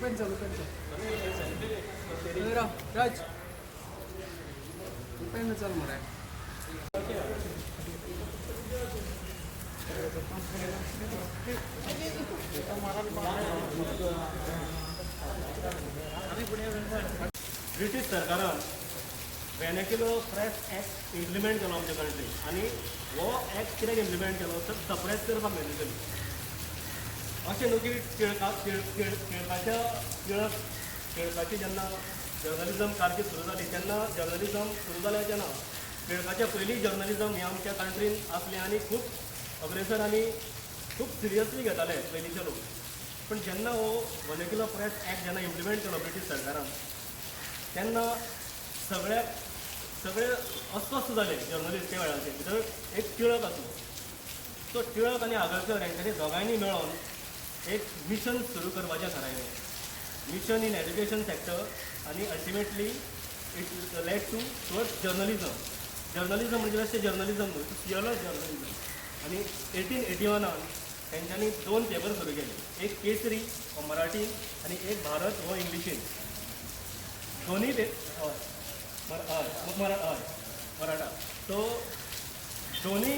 Pen राज pen चल मरे British सरकारान वेनेक्युलर प्रेस एक्ट इम्प्लिमेंट केलो आमच्या कंट्रीन आनी हो एक्ट कित्याक इम्प्लिमेंट केलो तर सप्रेस करपाक मेळटली अशें न्हू की टिळकाची जेन्ना जर्नलिजम कारकीर्द सुरू जाली तेन्ना जर्नलिजम सुरू जालें तेन्ना टिळकाच्या पयलीं जर्नलिजम हें आमच्या कंट्रीन आसलें आनी खूब अग्रेसर आनी खूब सिरियसली घेताले पयलींचे लोक पूण जेन्ना हो वर्नेक्युलर प्रेस एक्ट जेन्ना इम्प्लिमेंट केलो ब्रिटीश सरकारान तेन्ना सगळे अस्वस्थ जाले जर्नलिस्ट त्या वेळाचेर भितर एक टिळक आसलो तो टिळक आनी आगरकर हेंच्यांनी दोगांयनी मेळोन एक मिशन सुरू करपाचें थारायलें मिशन इन एज्युकेशन सॅक्टर आनी ultimately it led towards journalism म्हणजे अशें जर्नलिजम न्हू पियरलस जर्नलिजम आनी 1881 तेंच्यांनी 2 पेपर सुरू केले एक केसरी हो मराठीन आनी एक भारत हो इंग्लिशीन दोन्ही मराठा तो दोन्ही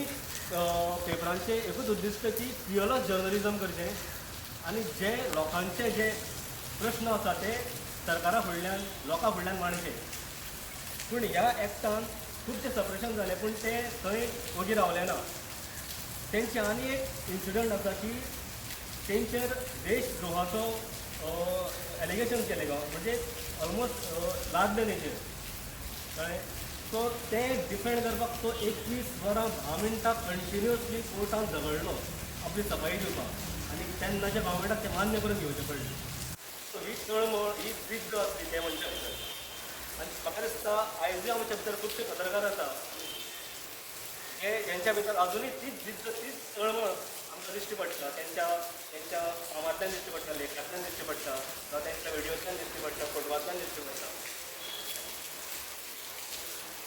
पेपरांचे एकूच उद्दिश्ट की पियरलस जर्नलिजम करचें आनी जे लोकांचे जे प्रश्न आसा ते सरकारा फुडल्यान लोकां फुडल्यान मांडचे पूण ह्या एक्टान खुबशे सप्रेशन जाले पूण ते थंय ओगी रावले ना तेंचे आनी एक इन्सिडंट आसा की तेंचेर देशद्रोहाचो एलिगेशन केले गो म्हणजे ऑलमोस्ट लादले तेंचेर कळ्ळें सो ते डिफेंड करपाक तो 21 वरां 10 मिनटां कंटिन्युअसली कोर्टान झगडलो आपली सफाई दिवपाक आनी तेन्नाच्या गव्हर्मेंटाक ते मान्य करून घेवचें पडलें सो ही तळमळ ही जिद्द आसली ते मनशा भितर आनी म्हाका दिसता आयजूय आमच्या भितर खुबशे पत्रकार आसा हे जेंच्या भितर अजुनूय तीच जिद्द तीच तळमळ आमकां दिश्टी पडटा त्यांच्या कामांतल्यान दिश्टी पडटा लेखांतल्यान दिश्टी पडटा जावं त्यांच्या व्हिडियोतल्यान दिश्टी पडटा फोटवांतल्यान दिश्टी पडटा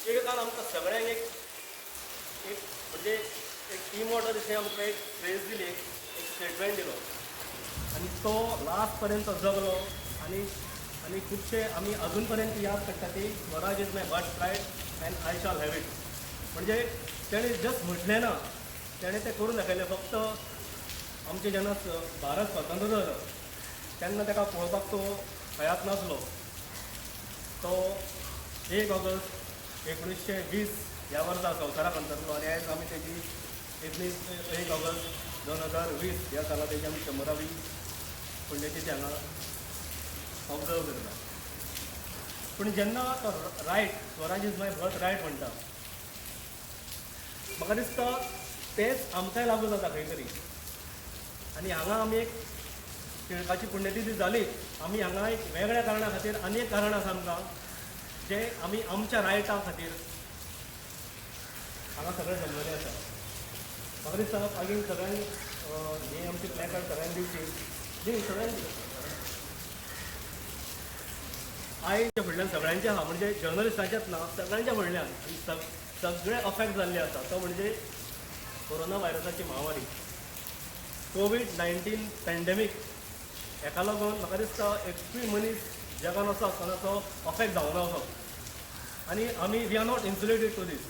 एक कारण आमकां सगळ्यांक एक म्हणजे एक टीम वॉटर दिसा आमकां एक फ्रेज दिली एक स्टेटमेंट दिलो आनी तो लास्ट पर्यंत जगलो आनी खुबशे आमी अजून पर्यंत याद करता ती Swaraj is my birth right and I shall have it म्हणजे तेणें जस्ट म्हटलें ना तेणें तें करून दाखयलें फक्त आमचें जेन्ना भारत स्वतंत्र जालो तेन्ना ताका पळोवपाक तो हयात नासलो तो 1 ऑगस्ट 1920 ह्या वर्सा संवसाराक अंतरलो आनी आयज आमी तेजी 1 ऑगस्ट 2020 ह्या साला तेजी आमी 100वी पुण्यतिथी हांगा ऑब्जर्व करता पूण जेन्ना तो right Swaraj is my birth right म्हणटा म्हाका दिसता तेच आमकांय लागू जाता खंय तरी आनी हांगा आमी एक टिळकाची पुण्यतिथी जाली आमी हांगा एक वेगळ्या कारणां खातीर आनी एक कारण आसा आमकां जे आमी आमच्या रायटा खातीर हांगा सगळें जमलेलें आसा म्हाका दिसता मागीर सगळ्यांक ही आमची प्लॅकार्ड सगळ्यांक दिवची दी सगळ्यांक आयच्या फुडल्यान सगळ्यांचे आहा म्हणजे जर्नलिस्टांचेच ना सगळ्यांच्या फुडल्यान सगळे अफेक्ट जाल्ले आसा तो म्हणजे कोरोना व्हायरसाची महामारी कोविड-19 पॅन्डेमीक हेका लागून म्हाका दिसता एकूय मनीस जगान असो आसतना तो अफेक्ट जावना असो आनी आमी we are not insulated to this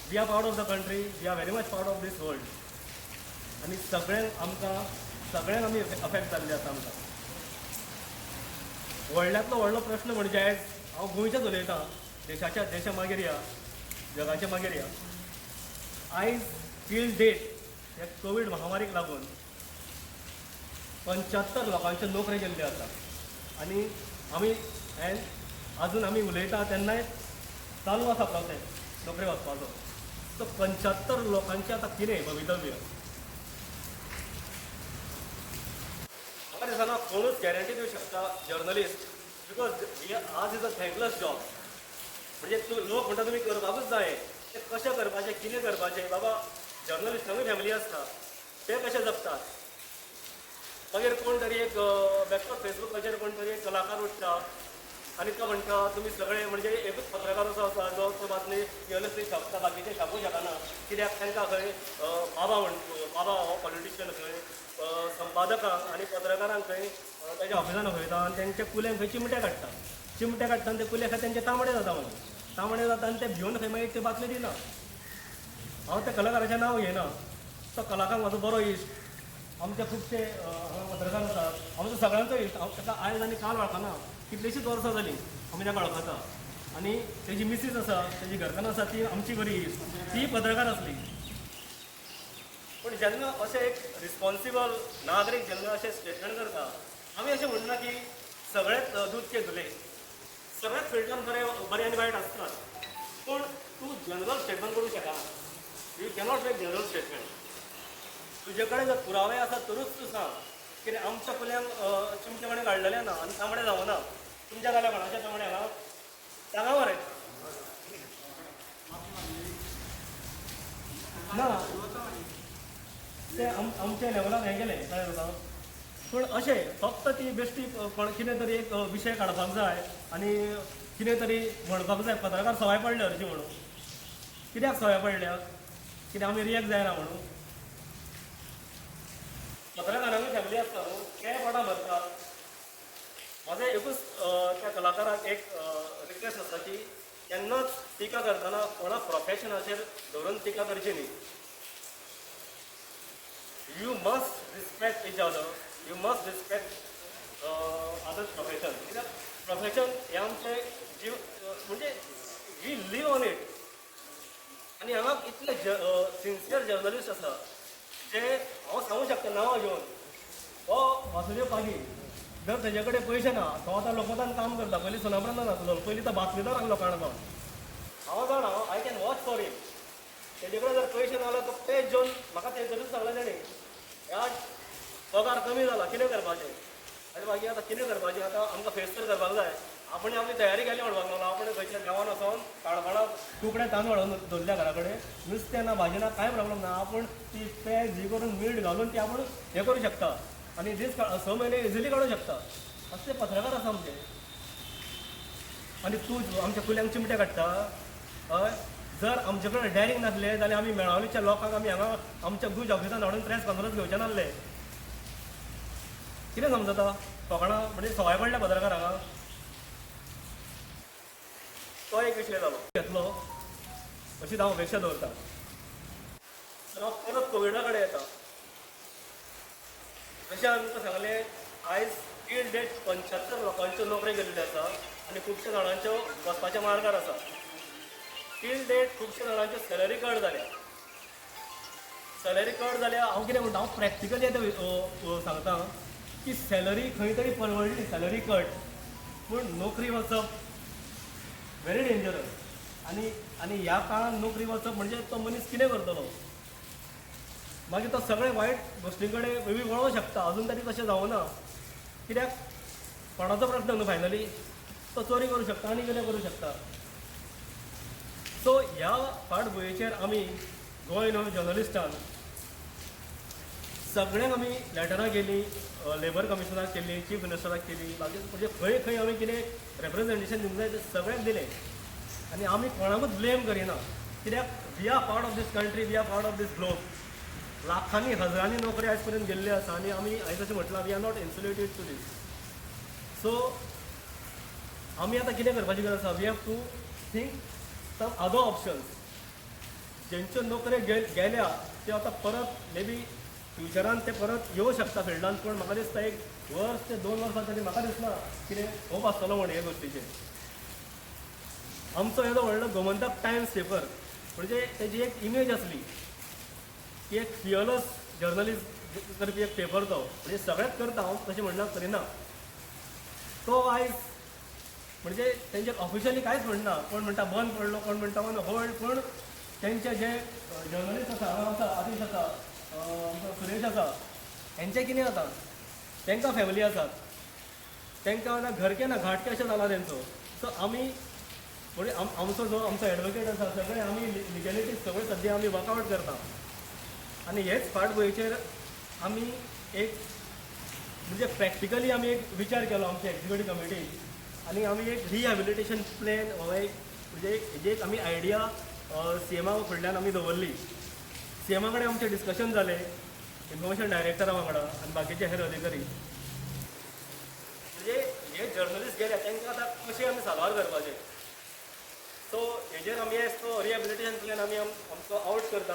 we are part of the country we are very much part of this world आनी सगळ्यांक आमी अफेक्ट जाल्ले आसा आमकां व्हडल्यांतलो व्हडलो प्रश्न म्हणजे आयज हांव गोंयचेच उलयतां देशा मागीर या जगाच्या मागीर या आयज टील डेट ह्या कोवीड महामारीक लागून 75 लोकांचे नोकरी गेल्ले आसा आनी आमी अजून आमी उलयता तेन्नाय चालू आसा प्रोसेस नोकरी वचपाचो सो 75 लोकांचें आतां कितें भवितव्य म्हाका दिसना कोणूच गॅरंटी दिवंक शकता जर्नलिस्ट बिकॉज आज इज अ थँकलेस जॉब म्हणजे लोक म्हणटा तुमी करपाकूच जाय ते कशें करपाचें कितें करपाचें बाबा जर्नलिस्टांकूय फॅमिली आसता ते कशें जगतात मागीर कोण तरी एक बेश्टोच फेसबुकाचेर कोण तरी एक कलाकार उठता आनी तो म्हणटा तुमी सगळे म्हणजे एकूच पत्रकार असो आसा जो तो बातमी रियलिस्टीक छापता बाकीचे छापूं शकना कित्याक तांकां खंय बाबा हो पॉलिटिशियन खंय संपादकांक आनी पत्रकारांक खंय ताच्या ऑफिसान वयता आनी तेंच्या कुल्यांक खंय चिमटे काडटा. चिमटे काडटा आनी ते कुले खातीर तेंचे तांबडे जाता मागीर. तांबडे जाता आनी ते भिवन खंय मागीर ते बातमी दिना. हांव त्या कलाकाराचें नांव घेयना. तो कलाकार म्हाजो बरो इश्ट. आमचे खुबशे हांगा पत्रकार आसात. आमचो सगळ्यांचो इश्ट. हांव ताका आयज आनी काल वळखना. कितलींशींच वर्सां जालीं आमी ताका वळखता. आनी तेजी मिसीस आसा, तेजी घरकान्न आसा ती आमची बरी इश्ट. ती पत्रकार आसली. पूण जेन्ना अशें एक रिस्पॉन्सिबल नागरीक जेन्ना अशें स्टेटमेंट करता, आमी अशें म्हणना की सगळेच दूध के धुले. सगळ्याच फिल्डान बरें आनी वायट आसतात. पूण तूं जनरल स्टेटमेंट करूंक शकना. You cannot make general statement. तुजे कडेन जर पुरावे आसा तरूच तूं सांग कितें आमच्या कुल्यांक चिमटेपणे काडलेले ना आनी तांबडे जावना. तुमच्या जाल्यार कोणाचे तांबडे हांगा सांगा मरे. ना ते आमच्या लेवलान हें गेलें कळ्ळें तुका. पूण अशें फक्त ती बेश्टी कितें तरी एक विशय काडपाक जाय आनी कितें तरी म्हणपाक जाय. पत्रकार सवाय पडल्या हरशी म्हणून. कित्याक सवाय पडल्या? कित्याक आमी रियॅक्ट जायना म्हणून. पत्रकारांनी फॅमिली आसता न्हू, ते पोटां भरतात. म्हाजें एकूच त्या कलाकाराक एक रिक्वेस्ट आसा की केन्नाच टिका करतना कोणा प्रोफेशनाचेर धरून टिका करची न्ही. You must respect each other. You must respect other profession. कित्याक प्रोफेशन हें आमचें जीव म्हणजे वी लीव ऑन इट. आनी हांगा इतले सिन्सियर जर्नलिस्ट आसा जे हांव सांगूंक शकता नांवां घेवन. हो वासुदेव पागी जर तेजे कडेन पयशे ना तो आतां लोकमतान काम करता. पयलीं सोनाप्रंतान आसलो, पयलीं तो बातमीदार आसलो काणकोण. हांव जाणा आय कॅन वॉच फॉर हिम. तेजे कडेन जर पयशे ना जाल्यार तो पेज घेवन म्हाका ते तरीच सांगलें तेणी ह्या पगार कमी जाला कितें करपाचें. आनी मागीर आतां कितें करपाचें, आतां आमकां फेस तर करपाक जाय. आपण आपली तयारी केली म्हणपाक लागलो. आपण खंयच्या गांवान वचोन काणकोणाक तुकडे तांदूळ हाडून दवरल्या घरा कडेन. नुस्तें ना भाजी ना कांय प्रॉब्लम ना. आपूण ती पेज ही करून मीठ घालून ती आपूण हें करूं शकता आनी दीस 6 म्हयने इजिली काडूं शकता. असले पत्रकार आसा आमचे. आनी तूं आमच्या कुल्यांक चिमटे काडटा. हय, जर आमचे कडेन डॅरिंग नासलें जाल्यार आमी मेळावलीच्या लोकांक आमी हांगा आमच्या गुज ऑफिसान हाडून प्रेस कॉन्फरन्स घेवचे नासले. कितें समजता कोकणा म्हणजे सवाय पडल्या पत्रकार हांगा. तो एक विशय जालो घेतलो अशी हांव अपेक्षा दवरता. तर हांव परत कोविडा कडेन येता. जशें हांवें तुमकां सांगलें आयज टील डेट 75 लोकांच्यो नोकऱ्यो गेल्ल्यो आसा आनी खुबश्या जाणांच्यो वचपाच्या मार्गार आसा. टील डेट खुबश्या जाणांच्यो सॅलरी कट जाल्या. सॅलरी कट जाल्या हांव कितें म्हणटा, हांव प्रॅक्टिकली आतां सांगता की सॅलरी खंय तरी परवडली सॅलरी कट. पूण नोकरी वचप व्हेरी डेंजरस. आनी ह्या काळान नोकरी वचप म्हणजे तो मनीस कितें करतलो. मागीर तो सगळे वायट गोश्टी कडेन मेबी वळोवंक शकता. अजून तरी तशें जावना. कित्याक कोणाचो प्रश्न न्हू फायनली. तो चोरी करूं शकता आनी कितें करूं शकता. सो ह्या फाटभुंयेचेर आमी गोंय न्हू जर्नलिस्टान सगळ्यांक आमी लॅटरां केलीं. लेबर कमिशनाक केली, चीफ मिनिस्टराक केली. मागीर म्हणजे खंय खंय आमी कितें रेप्रेजेंटेशन दिवंक जाय तें सगळ्यांक दिलें. आनी आमी कोणाकूच ब्लेम करिना. कित्याक we are part of this country, we are part of this globe. लाखांनी हजारांनी नोकरी आयज पर्यंत गेल्ल्यो आसा आनी आमी आयज अशें म्हटलां we are not insulated to this. So आमी आतां कितें करपाची गरज आसा, we have to think some other options. जेंच्यो नोकऱ्यो गेल्या त्यो आतां परत मे बी फ्युचरान ते परत येवं शकता फिल्डान. पूण म्हाका दिसता एक वर्स ते 2 वर्सां तरी म्हाका दिसना कितें होप आसतलो म्हण हे गोश्टीचेर. आमचो येदो व्हडलो गोमंतक टायम्स पेपर म्हणजे तेजी एक इमेज आसली की एक फियरलस जर्नलिस्ट करपी एक पेपर तो. म्हणजे सगळेंच करता, हांव तशें म्हणना करिना. तो आयज म्हणजे तेंचे ऑफिशियली कांयच म्हणना. कोण म्हणटा बंद पडलो, कोण म्हणटा होल्ड. पूण तेंचे जे जर्नलिस्ट आसा हांगा आसा, आदिश आसा, आमचो सुरेश आसा, हेंचें कितें जाता, तांकां फॅमिली आसात. तांकां आतां घर के ना घाट के अशें जाला तेंचो. सो आमी म्हणजे आमचो जो आमचो एडवोकेट आसा सगळे आमी लिगॅलिटी सगळे सद्या आमी वर्कआवट करता. आनी हेच फाटभुंयेचेर आमी एक म्हणजे प्रॅक्टिकली आमी एक विचार केलो आमच्या एक्झिक्युटीव कमिटी. आनी आमी एक रिहॅबिलिटेशन प्लॅन हो एक म्हणजे हेजी एक आमी आयडिया सीएमा फुडल्यान आमी दवरली. सीएमा कडेन आमचें डिस्कशन जालें, इन्फॉर्मेशन डायरेक्टरा वांगडा आनी बाकीचे हेर अधिकारी. जर्नलिस्ट गेले तांकां आतां कशें आमी साल्वार करपाचें. सो हेजेर आमी एज तो रिहेबिलिटेशन प्लॅन आमी आमचो आउट करता.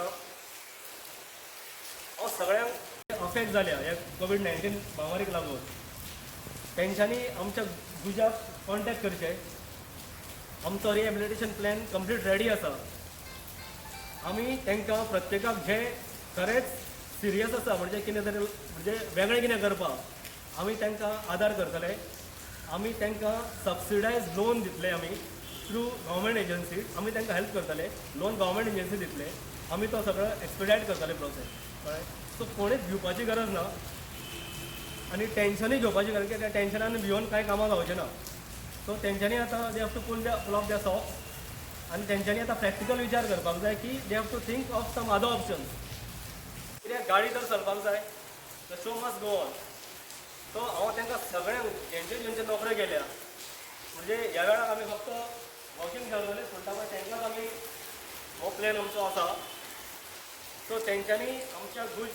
हांव सगळ्यांक अफेक्ट जाल्या ह्या कोवीड-19 महामारीक लागून तेंच्यांनी आमच्या गुजाक कॉन्टॅक्ट करचें. आमचो रिहेबिलिटेशन प्लॅन कंप्लीट रेडी आसा. आमी तांकां प्रत्येकाक जे खरेंच सिरियस आसा म्हणजे कितें तरी म्हणजे वेगळें कितें करपाक आमी तांकां आदार करतले. आमी तांकां सबसिडायज लोन दितले. आमी थ्रू गव्हर्मेंट एजन्सी आमी तांकां हेल्प करतले. लोन गव्हर्मेंट एजन्सी दितले. आमी तो सगळो एक्सपिडायट करतले प्रोसेस. कळ्ळें. सो कोणीच भिवपाची गरज ना आनी टेन्शनूय घेवपाची गरज कित्याक त्या टेन्शनान भिवून कांय कामां जावचें ना. सो तेंच्यांनी आतां they have to pull off the socks आनी तेंच्यांनी आतां प्रॅक्टिकल विचार करपाक जाय की they have to think of some other options. कित्याक गाडी तर चलपाक जाय. The show must go on. So हांव तांकां सगळ्यांक जेंचे नोकऱ्यो गेल्या म्हणजे ह्या वेळार आमी फक्त वर्किंग जर्नलिस्ट म्हणटा पळय तांकांच आमी हो प्लॅन आमचो आसा. सो तेंच्यांनी आमच्या गुज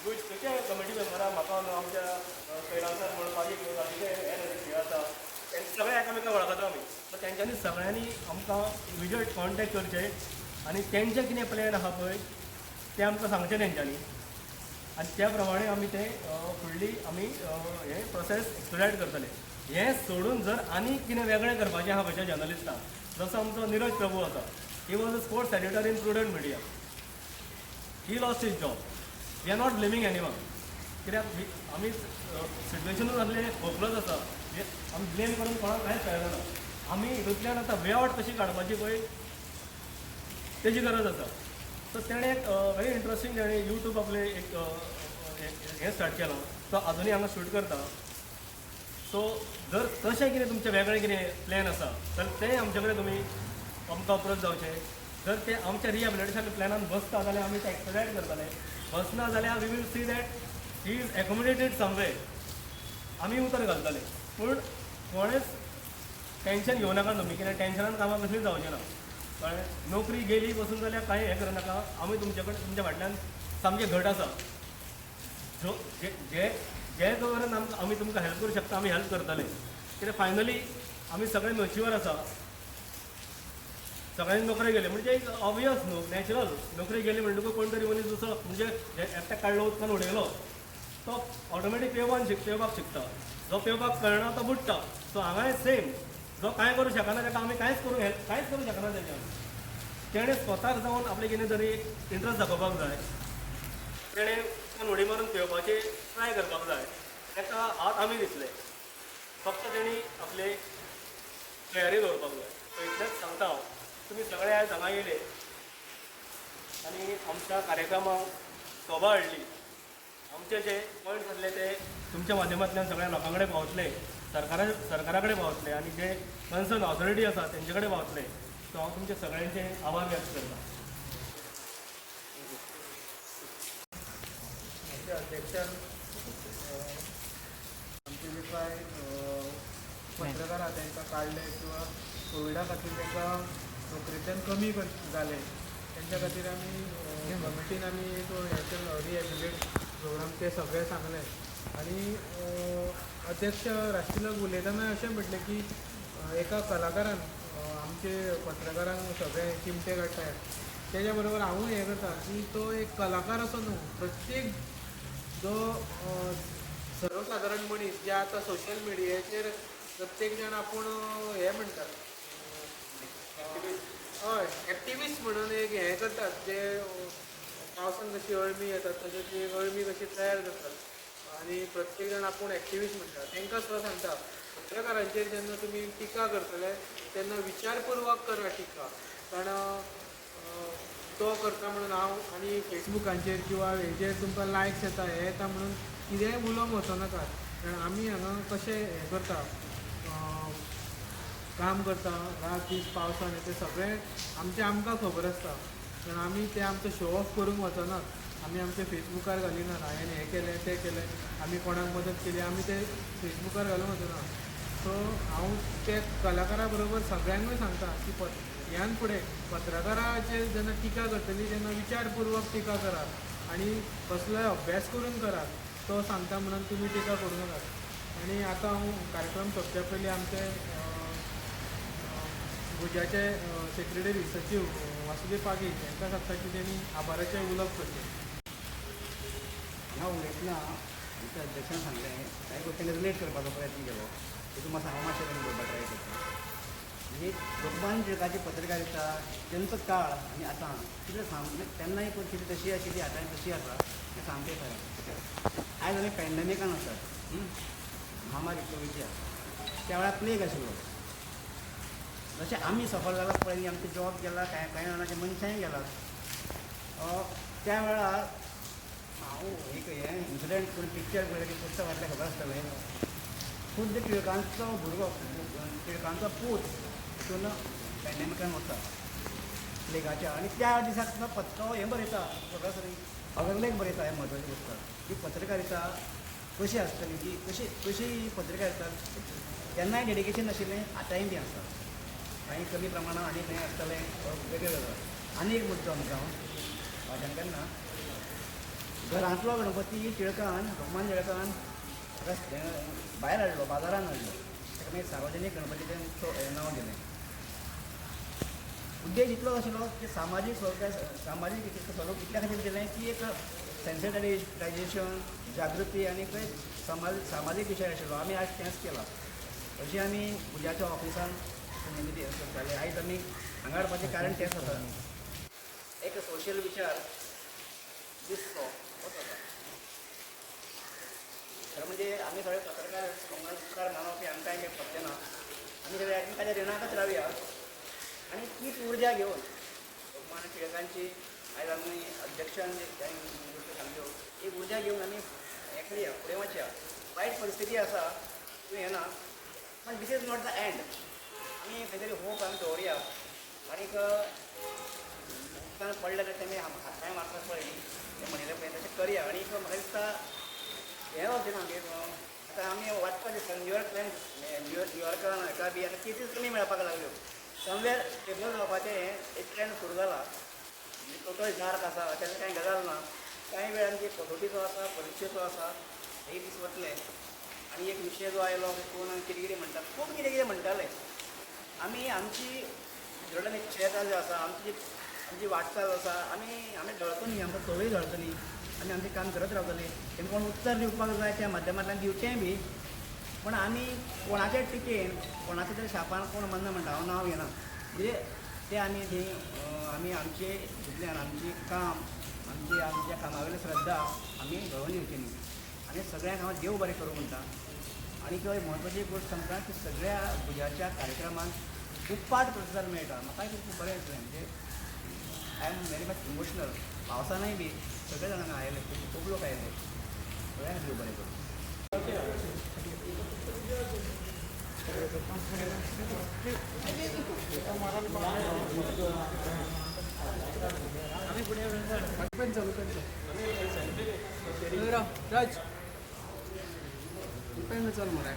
खंयचे कमिटी मेंबराक म्हाका आमच्या कैलासर म्हणपाची हे आसा तेंचे सगळे एकामेकांक वळखता आमी. सो तेंच्यांनी सगळ्यांनी आमकां इमिडिएट कॉन्टॅक्ट करचे आनी तेंचे कितें प्लॅन आहा पळय ते आमकां सांगचें तेंच्यांनी आनी त्या प्रमाणे आमी ते फुडली आमी हे प्रोसेस एक्सपिडायट करतले. हें सोडून जर आनी कितें वेगळें करपाचें आहा खंयच्या जर्नलिस्टाक जसो आमचो निरज प्रभू आसा. He was a sports editor in Prudent Media. He lost his job. We are not blaming anyone. कित्याक आमी सिच्युएशनूच आसले होपलस आसा. आमी ब्लेम करून कोणाक कांयच कळना ना. आमी हितूंतल्यान आतां वे आवट कशी काडपाची पळय तेजी गरज आसा. सो तेणें एक वेरी इंट्रस्टींग तेणें यूट्यूब आपले एक हें स्टार्ट केलां. तो आजुनूय हांगा शूट करता. सो जर तशें कितें तुमचें वेगळें कितें प्लॅन आसा जाल्यार तें आमचे कडेन तुमी आमकां अप्रोच जावचें. जर ते आमच्या रिहेबिलिटेशन प्लॅनान बसता जाल्यार आमी तें एक्सपिडायट करतले. बसना जाल्यार we will see that he is accommodated somewhere. आमी उतर घालतले. पूण कोणेच टेन्शन घेवं नाका तुमी कित्याक टेन्शनान कामां कसलीच जावचें ना. कळ्ळें. नोकरी गेली बसून जाल्यार कांय हें करनाका. आमी तुमचे कडेन तुमच्या फाटल्यान सामकें घट आसा. जो जे करून आमी तुमकां हेल्प करूं शकता आमी हेल्प करतले. कित्याक फायनली आमी सगळे मॅच्युअर आसा. सगळ्यांनी नोकरी गेले म्हणजे एक ऑब्वियस न्हू नॅचरल. नोकरी गेली म्हणटकूच कोण तरी मनीस दुसरो म्हणजे एकट्याक काडलो उदकान उडयलो तो ऑटोमॅटीक पेंवपाक शिकता. जो पेंवपाक कळना तो बुडटा. सो हांगाय सेम. जो कांय करूं शकना ताका आमी कांयच करूं शकना तेच्यान. तेणें स्वताक जावन आपलें कितें तरी इंट्रस्ट दाखोवपाक जाय. तेणें उडी मारून पेंवपाचें ट्राय करपाक जाय. ताका हात आमी दितले. फक्त तेणी आपले तयारी दवरपाक जाय. सो इतलेंच सांगता हांव. तुमी सगळे आयज हांगा येयले आनी आमच्या कार्यक्रमाक शोभा हाडली. आमचे जे पॉयंट्स आसले ते तुमच्या माध्यमांतल्यान सगळ्या लोकां कडेन पावतले. सरकारा कडेन पावतले आनी जे कन्सर्न ऑथॉरिटी आसा तेंचे कडेन पावतले. सो हांव तुमचे सगळ्यांचे आभार व्यक्त करता. अध्यक्षान आमचे जे कांय पत्रकार आसा तांकां काडले किंवा कोविडा खातीर तांकां नोकरेंतल्यान कमी जाले तेंच्या खातीर आमी कमिटीन आमी एक हें केलो रिहेबिलिटेट प्रोग्राम ते सगळे सांगले. आनी अध्यक्ष राष्ट्रीय उलयतना अशें म्हटलें की एका कलाकारान आमचे पत्रकारांक सगळे चिमटे काडटात. तेज्या बरोबर हांवूय हें करता की तो एक कलाकार असो न्हू. प्रत्येक जो सर्वसाधारण मनीस जे आतां सोशल मिडियाचेर प्रत्येक जाण आपूण हें म्हणटात हय एक्टिविस्ट म्हणून एक हें करतात जे पावसान कशी अळमी येतात तशें ती अळमी कशी तयार करतात आनी प्रत्येक जाण आपूण एक्टिविस्ट म्हणटा. तांकां सुद्दां सांगता पत्रकारांचेर जेन्ना तुमी टिका करतले तेन्ना विचारपूर्वक करा टिका. कारण तो करता म्हणून हांव आनी फेसबुकांचेर किंवा हेजेर तुमकां लायक्स येता हे येता म्हणून कितेंय उलोवंक वचो नाका. कारण आमी हांगा कशें हें करता काम करता रात दीस पावसान ते सगळें आमकां खबर आसता. कारण आमी ते आमचो शो ऑफ करूंक वचनात. आमी आमचे फेसबुकार घालिनात हांवें हें केलें तें केलें आमी कोणाक मदत केली आमी ते फेसबुकार घालूंक वचना. सो हांव ते कलाकारा बरोबर सगळ्यांकूय सांगता की ह्यान फुडें पत्रकाराचेर जेन्ना टिका करतली तेन्ना विचारपूर्वक टिका करात आनी कसलोय अभ्यास करून करात. तो सांगता म्हणून तुमी टिका करूं नाकात. आणि आता हांव कार्यक्रम सोंपच्या पयलीं आमचे भुजाचे सेक्रेटरी सचिव वासुदेव पागी हांकां सांगता की तेणी आभाराचे उलोवप करचें. हांव उलयतना आमच्या अध्यक्षान सांगलें कांय गोश्टींनी रिलेट करपाचो प्रयत्न केलो तितून मातसो हांव मातशें बरोवपाक ट्राय करता. म्हणजे लोकमान्य टिळकाची पत्रकारिता तेंचो काळ आनी आतां कितें सामकें तेन्नाय परिस्थिती तशी आशिल्ली आतां तशी आसा तें सामकें खरें. आयज आमी पॅन्डेमिकान आसात महामारी कोविडच्या त्या वेळार प्लेग आशिल्लो. जशें आमी सफर जाला पळय आमचे जॉब गेला कांय जाणांचे मनशांय गेला. त्या वेळार हांव एक इन्सिडंट करून पिक्चर पळयलें की पुस्तकांतलें खबर आसतलें. खुद्द टिळकांचो भुरगो टिळकांचो पूत हितून पॅन्डेमिकान वता प्लेगाच्या आनी त्या दिसाक सुद्दां तो हें बरयता सगळ्या अग्रलेख बरयता हें म्हत्वाचें पुस्तक की पत्रकारिता कशी आसतली की कशी पत्रकारिता केन्नाय डेडिकेशन नाशिल्लें आतांय बी आसता. कांय कमी प्रमाणांत आनी खंय आसतलें वेगळें गजाल. आनी एक मुद्दो आमकां वाचन केन्ना घरांतलो गणपती टिळकान लोकमान्य टिळकान भायर हाडलो बाजारान हाडलो ताका मागीर सार्वजनीक गणपतीचें नांव दिलें. उद्देश इतलो आशिल्लो की सामाजीक स्वरूप इतल्या खातीर दिलें की एक सेन्सिटायजेशन जागृती आनी खंय सामाजीक विशय आशिल्लो. आमी आज तेंच केलां. अशी आमी भुजाच्या ऑफिसान करताले. आयज आमी हांगा हाडपाचें कारण तेंच आसा. एक सोशियल विचार दिसतो होच आसा. खरें म्हणजे आमी सगळे पत्रकार संस्कार मानवपी आमकांय बी पडचें ना. आमी सगळे एकामेकाच्या रिणाकच रावया आनी तीच उर्जा घेवन लोकमान्य टिळकांची आयज आमी अध्यक्षान कांय गोश्टी सांगल्यो एक उर्जा घेवन आमी हें करया फुडें वचया. वायट परिस्थिती आसा तूं हें ना पण this is not the end. आमी खंय तरी होप आमी दवरया आनीक उदकान पडले जाल्यार तेमी हातपांय मारपाक पळय तें म्हणिल्लें पळय तशें करया. आनीक म्हाका दिसता हें वचचें ना आमगे आतां आमी वाचपाक दिसता न्यूयॉर्कान हाका बी आतां केसीस कमी मेळपाक लागल्यो. समवेर स्टेबल जावपाचें एक ट्रेंड सुरू जाला. म्हणजे टोटल डार्क आसा तेन्ना कांय गजाल ना. कांय वेळ आमचे कसोटीचो आसा परिक्षेचो आसा हे दीस वतले आनी एक विशय जो आयलो कोण कितें कितें म्हणटा खूब कितें कितें म्हणटाले. आमी आमची निश्चयता जी आसा आमची वाटचाल आसा आमी ढळतलीं आमकां संवय ढळतली आमी आमचें काम करत रावतलीं. तेंकां कोण उत्तर दिवपाक जाय त्या माध्यमांतल्यान दिवचें बी. पण आमी कोणाच्या टिकेन कोणाच्या तरी शापान कोण म्हणना म्हणटा हांव नांव घेना म्हणजे ते आमी थंय आमी आमचे हितूंतल्यान आमची काम आमच्या कामा वयली श्रद्धा आमी घडोवन येवची न्ही. आनी सगळ्यांक हांव देव बरें करूं म्हणटा. आनी एक म्हत्वाची गोश्ट सांगता की सगळ्या भुजाच्या कार्यक्रमांत खूब प्रतिसाद मेळटा. म्हाकाय खूब बरें दिसलें. म्हणजे I am very much emotional. पावसानय बी सगळे जाणांक आयले खूब लोक आयले. सगळ्यांक देव बरें करूं. आमी फुडें वाटपेन चालू करचें. राज पेन चल मरे.